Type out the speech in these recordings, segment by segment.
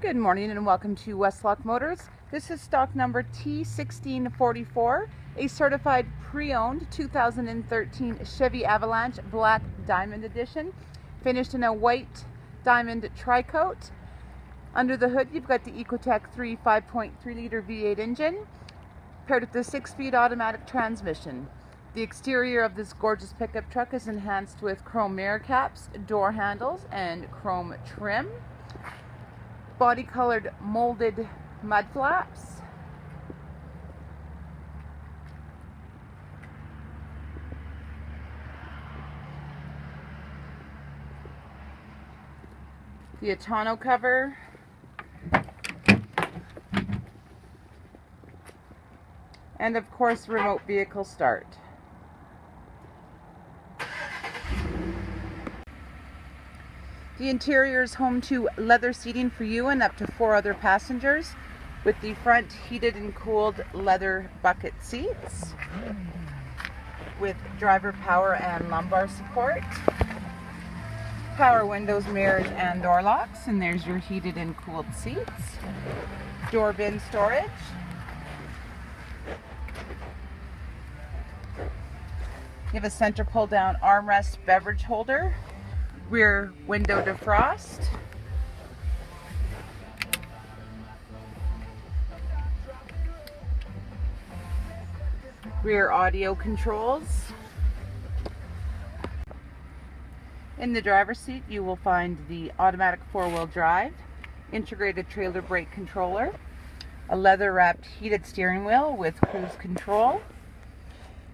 Good morning and welcome to Westlock Motors. This is stock number T1644, a certified pre-owned 2013 Chevy Avalanche Black Diamond Edition, finished in a white diamond tri-coat. Under the hood you've got the Ecotec 3 5.3 liter V8 engine, paired with the 6-speed automatic transmission. The exterior of this gorgeous pickup truck is enhanced with chrome mirror caps, door handles, and chrome trim. Body colored molded mud flaps. The tonneau cover. And of course, remote vehicle start. The interior is home to leather seating for you and up to 4 other passengers, with the front heated and cooled leather bucket seats with driver power and lumbar support, power windows, mirrors, and door locks. And there's your heated and cooled seats. Door bin storage. You have a center pull down armrest beverage holder, rear window defrost, rear audio controls. In the driver's seat you will find the automatic 4-wheel drive, integrated trailer brake controller, a leather wrapped heated steering wheel with cruise control,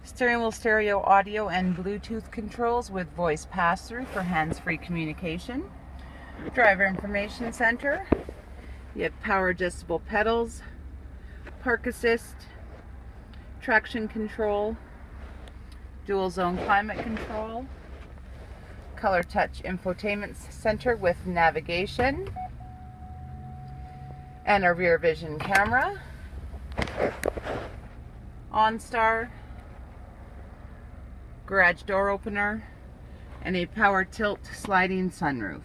steering wheel stereo audio and Bluetooth controls with voice pass-through for hands-free communication, driver information center. You have power adjustable pedals, park assist, traction control, dual zone climate control, color touch infotainment center with navigation, and a rear vision camera, OnStar, garage door opener, and a power tilt sliding sunroof.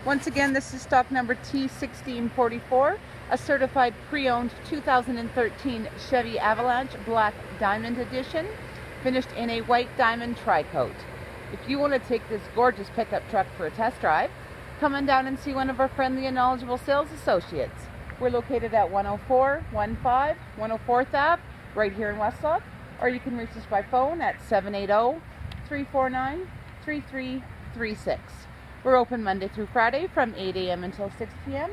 Once again, this is stock number T1644, a certified pre-owned 2013 Chevy Avalanche Black Diamond Edition, finished in a white diamond tri-coat. If you want to take this gorgeous pickup truck for a test drive, come on down and see one of our friendly and knowledgeable sales associates. We're located at 10415 104th Ave, right here in Westlock. Or you can reach us by phone at 780-349-3336. We're open Monday through Friday from 8 a.m. until 6 p.m.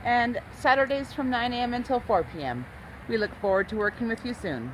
and Saturdays from 9 a.m. until 4 p.m. We look forward to working with you soon.